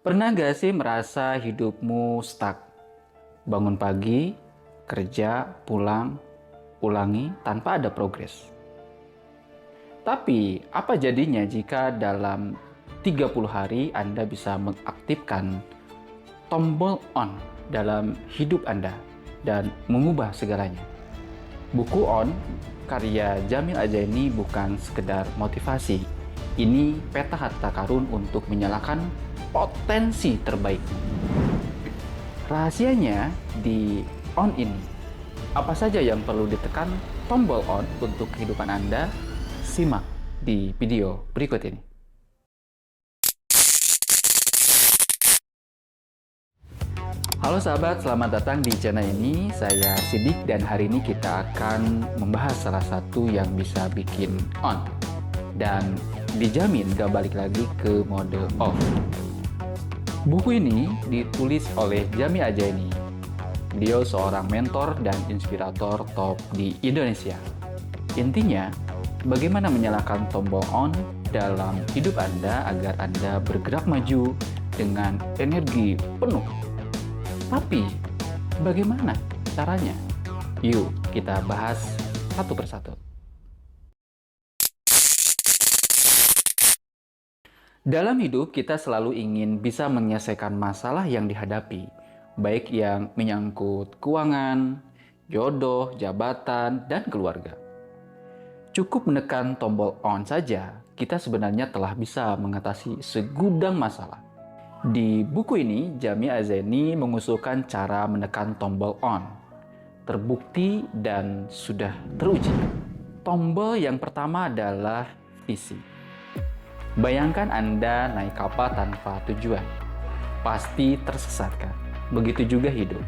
Pernah gak sih merasa hidupmu stuck? Bangun pagi, kerja, pulang, ulangi tanpa ada progres. Tapi, apa jadinya jika dalam 30 hari Anda bisa mengaktifkan tombol on dalam hidup Anda dan mengubah segalanya? Buku On, karya Jamil Ajaini bukan sekedar motivasi. Ini peta harta karun untuk menyalakan potensi terbaik. Rahasianya di on ini. Apa saja yang perlu ditekan tombol on untuk kehidupan Anda? Simak di video berikut ini. Halo sahabat, selamat datang di channel ini. Saya Sidik dan hari ini kita akan membahas salah satu yang bisa bikin on. Dan dijamin gak balik lagi ke mode off. Buku ini ditulis oleh Jamil Ajaini. Beliau seorang mentor dan inspirator top di Indonesia. Intinya, bagaimana menyalakan tombol on dalam hidup Anda agar Anda bergerak maju dengan energi penuh. Tapi, bagaimana caranya? Yuk, kita bahas satu persatu. Dalam hidup, kita selalu ingin bisa menyelesaikan masalah yang dihadapi, baik yang menyangkut keuangan, jodoh, jabatan, dan keluarga. Cukup menekan tombol on saja, kita sebenarnya telah bisa mengatasi segudang masalah. Di buku ini, Jamil Ajaini mengusulkan cara menekan tombol on. Terbukti dan sudah teruji. Tombol yang pertama adalah visi. Bayangkan Anda naik kapal tanpa tujuan. Pasti tersesat kan? Begitu juga hidup.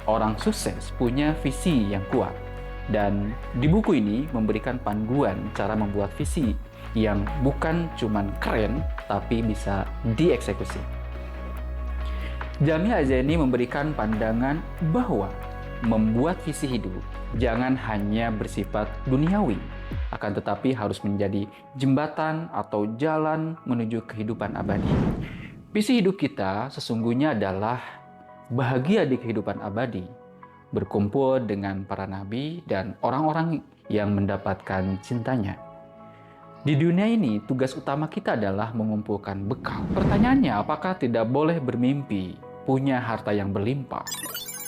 Orang sukses punya visi yang kuat. Dan di buku ini memberikan panduan cara membuat visi yang bukan cuman keren, tapi bisa dieksekusi. Jamil Ajaini memberikan pandangan bahwa membuat visi hidup jangan hanya bersifat duniawi, akan tetapi harus menjadi jembatan atau jalan menuju kehidupan abadi. Visi hidup kita sesungguhnya adalah bahagia di kehidupan abadi, berkumpul dengan para nabi dan orang-orang yang mendapatkan cintanya. Di dunia ini, tugas utama kita adalah mengumpulkan bekal. Pertanyaannya, apakah tidak boleh bermimpi, punya harta yang berlimpah,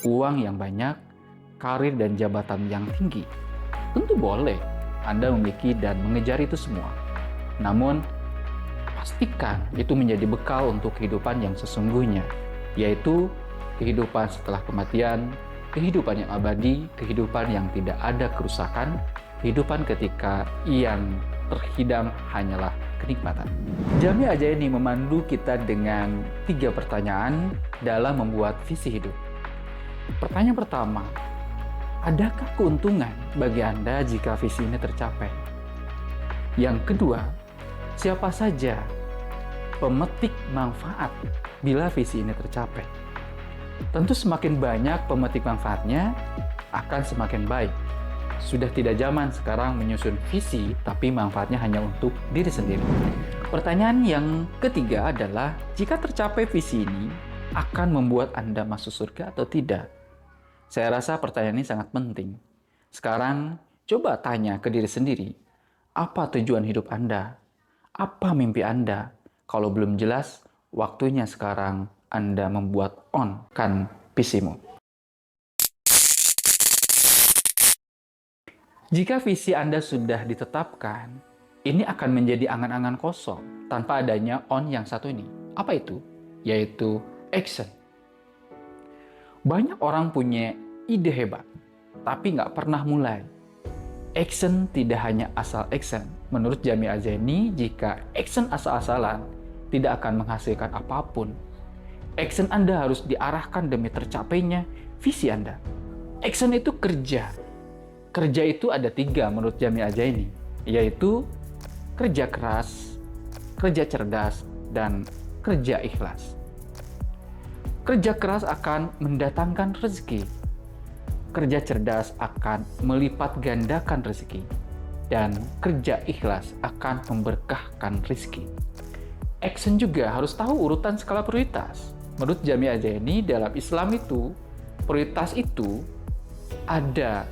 uang yang banyak, karir dan jabatan yang tinggi? Tentu boleh Anda memiliki dan mengejar itu semua. Namun, pastikan itu menjadi bekal untuk kehidupan yang sesungguhnya, yaitu kehidupan setelah kematian, kehidupan yang abadi, kehidupan yang tidak ada kerusakan, kehidupan ketika yang terhidang hanyalah kenikmatan. Jamil Ajaini memandu kita dengan 3 pertanyaan dalam membuat visi hidup. Pertanyaan pertama, adakah keuntungan bagi Anda jika visi ini tercapai? Yang kedua, siapa saja pemetik manfaat bila visi ini tercapai? Tentu semakin banyak pemetik manfaatnya, akan semakin baik. Sudah tidak zaman sekarang menyusun visi, tapi manfaatnya hanya untuk diri sendiri. Pertanyaan yang ketiga adalah, jika tercapai visi ini, akan membuat Anda masuk surga atau tidak? Saya rasa pertanyaan ini sangat penting. Sekarang, coba tanya ke diri sendiri, apa tujuan hidup Anda? Apa mimpi Anda? Kalau belum jelas, waktunya sekarang Anda membuat on kan visimu. Jika visi Anda sudah ditetapkan, ini akan menjadi angan-angan kosong tanpa adanya on yang satu ini. Apa itu? Yaitu action. Banyak orang punya ide hebat, tapi nggak pernah mulai. Action tidak hanya asal action. Menurut Jamil Ajaini, jika action asal-asalan, tidak akan menghasilkan apapun. Action Anda harus diarahkan demi tercapainya visi Anda. Action itu kerja. Kerja itu ada 3 menurut Jamil Ajaini, yaitu kerja keras, kerja cerdas, dan kerja ikhlas. Kerja keras akan mendatangkan rezeki. Kerja cerdas akan melipat gandakan rezeki. Dan kerja ikhlas akan memberkahkan rezeki. Action juga harus tahu urutan skala prioritas. Menurut Jami Al-Zaini, dalam Islam itu, prioritas itu ada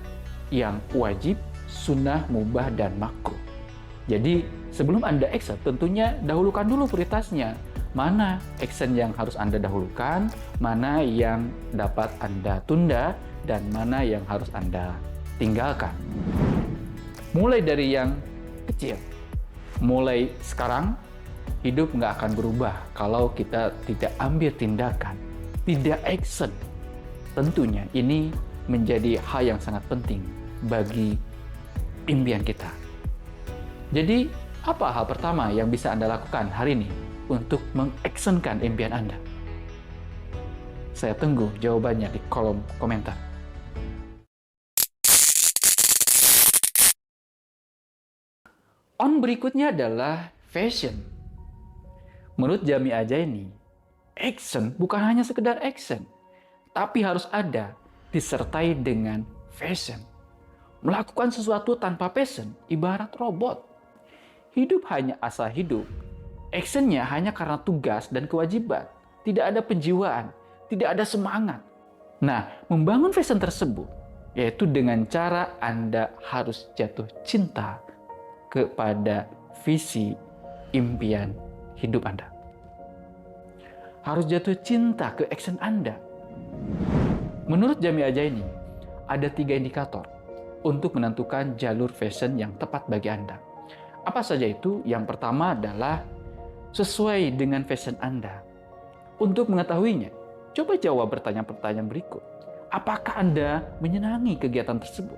yang wajib, sunnah, mubah, dan makruh. Jadi, sebelum Anda action, tentunya dahulukan dulu prioritasnya. Mana action yang harus Anda dahulukan, mana yang dapat Anda tunda, dan mana yang harus Anda tinggalkan. Mulai dari yang kecil. Mulai sekarang, hidup nggak akan berubah kalau kita tidak ambil tindakan, tidak action. Tentunya ini menjadi hal yang sangat penting bagi impian kita. Jadi, apa hal pertama yang bisa Anda lakukan hari ini untuk mengactionkan impian Anda? Saya tunggu jawabannya di kolom komentar. On berikutnya adalah fashion. Menurut Jami Al-Zaini, action bukan hanya sekedar action, tapi harus ada disertai dengan fashion. Melakukan sesuatu tanpa passion ibarat robot. Hidup hanya asal hidup. Actionnya hanya karena tugas dan kewajiban. Tidak ada penjiwaan, tidak ada semangat. Nah, membangun fashion tersebut, yaitu dengan cara Anda harus jatuh cinta kepada visi impian hidup Anda. Harus jatuh cinta ke action Anda. Menurut Jami Al-Zaini, ada 3 indikator untuk menentukan jalur fashion yang tepat bagi Anda. Apa saja itu? Yang pertama adalah sesuai dengan fashion Anda. Untuk mengetahuinya, coba jawab pertanyaan-pertanyaan berikut. Apakah Anda menyenangi kegiatan tersebut?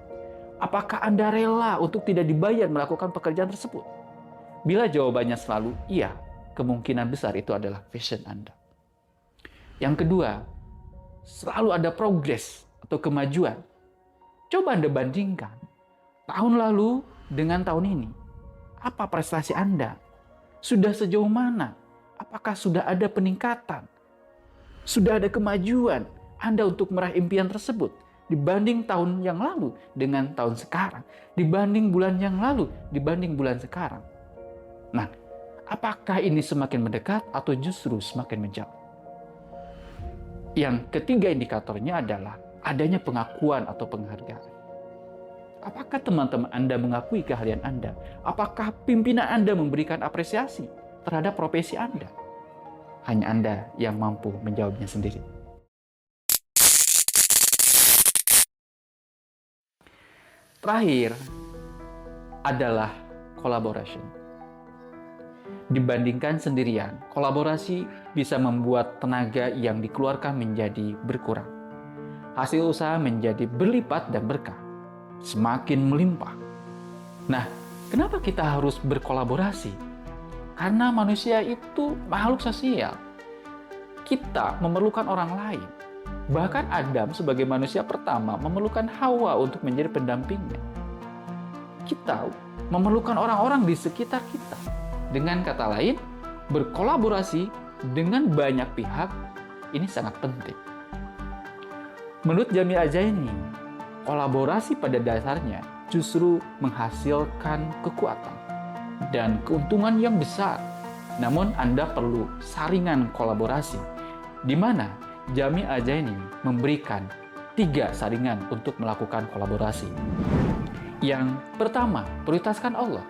Apakah Anda rela untuk tidak dibayar melakukan pekerjaan tersebut? Bila jawabannya selalu iya, kemungkinan besar itu adalah fashion Anda. Yang kedua, selalu ada progres atau kemajuan. Coba Anda bandingkan tahun lalu dengan tahun ini. Apa prestasi Anda? Sudah sejauh mana? Apakah sudah ada peningkatan? Sudah ada kemajuan Anda untuk meraih impian tersebut dibanding tahun yang lalu dengan tahun sekarang, dibanding bulan yang lalu dibanding bulan sekarang. Nah, apakah ini semakin mendekat atau justru semakin menjauh? Yang ketiga indikatornya adalah adanya pengakuan atau penghargaan. Apakah teman-teman Anda mengakui keahlian Anda? Apakah pimpinan Anda memberikan apresiasi terhadap profesi Anda? Hanya Anda yang mampu menjawabnya sendiri. Terakhir adalah collaboration. Dibandingkan sendirian, kolaborasi bisa membuat tenaga yang dikeluarkan menjadi berkurang. Hasil usaha menjadi berlipat dan berkah, semakin melimpah. Nah, kenapa kita harus berkolaborasi? Karena manusia itu makhluk sosial. Kita memerlukan orang lain. Bahkan Adam sebagai manusia pertama memerlukan Hawa untuk menjadi pendampingnya. Kita memerlukan orang-orang di sekitar kita. Dengan kata lain, berkolaborasi dengan banyak pihak ini sangat penting. Menurut Jami Al-Zaini, kolaborasi pada dasarnya justru menghasilkan kekuatan dan keuntungan yang besar. Namun Anda perlu saringan kolaborasi, di mana Jami Al-Zaini memberikan 3 saringan untuk melakukan kolaborasi. Yang pertama, prioritaskan Allah.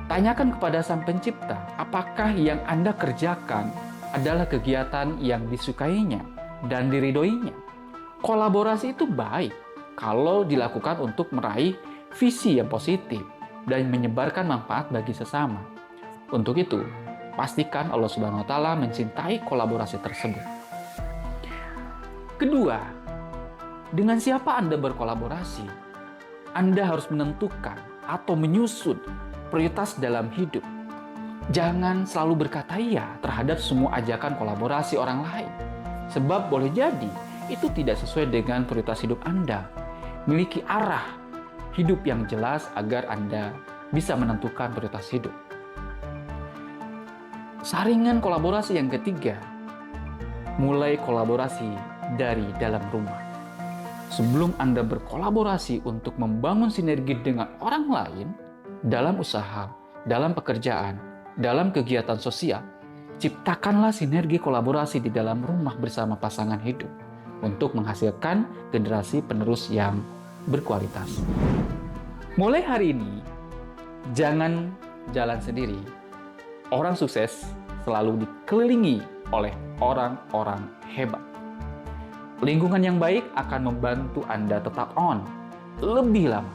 Tanyakan kepada Sang Pencipta, apakah yang Anda kerjakan adalah kegiatan yang disukainya dan diridhoinya. Kolaborasi itu baik kalau dilakukan untuk meraih visi yang positif dan menyebarkan manfaat bagi sesama. Untuk itu, pastikan Allah Subhanahu wa Ta'ala mencintai kolaborasi tersebut. Kedua, dengan siapa Anda berkolaborasi? Anda harus menentukan atau menyusun prioritas dalam hidup. Jangan selalu berkata iya terhadap semua ajakan kolaborasi orang lain. Sebab boleh jadi itu tidak sesuai dengan prioritas hidup Anda. Miliki arah hidup yang jelas agar Anda bisa menentukan prioritas hidup. Saringan kolaborasi yang ketiga, mulai kolaborasi dari dalam rumah. Sebelum Anda berkolaborasi untuk membangun sinergi dengan orang lain, dalam usaha, dalam pekerjaan, dalam kegiatan sosial, Ciptakanlah sinergi kolaborasi di dalam rumah bersama pasangan hidup untuk menghasilkan generasi penerus yang berkualitas. Mulai hari ini, jangan jalan sendiri. Orang sukses selalu dikelilingi oleh orang-orang hebat. Lingkungan yang baik akan membantu Anda tetap on lebih lama.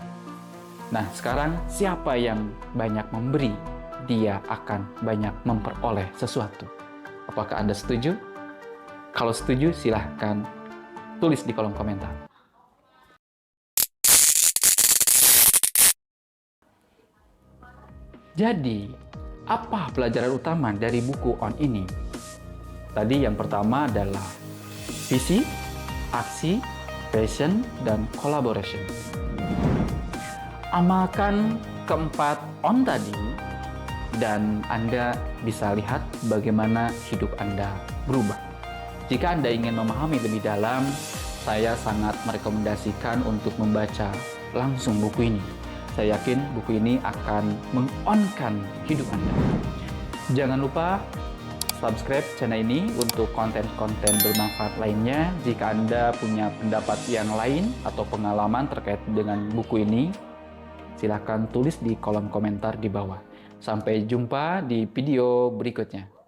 Nah, sekarang siapa yang banyak memberi, dia akan banyak memperoleh sesuatu. Apakah Anda setuju? Kalau setuju, silahkan tulis di kolom komentar. Jadi, apa pelajaran utama dari buku On ini? Tadi yang pertama adalah visi, aksi, passion, dan collaboration. Amalkan keempat On tadi, dan Anda bisa lihat bagaimana hidup Anda berubah. Jika Anda ingin memahami lebih dalam, saya sangat merekomendasikan untuk membaca langsung buku ini. Saya yakin buku ini akan meng-on-kan hidup Anda. Jangan lupa subscribe channel ini untuk konten-konten bermanfaat lainnya. Jika Anda punya pendapat yang lain atau pengalaman terkait dengan buku ini, silakan tulis di kolom komentar di bawah. Sampai jumpa di video berikutnya.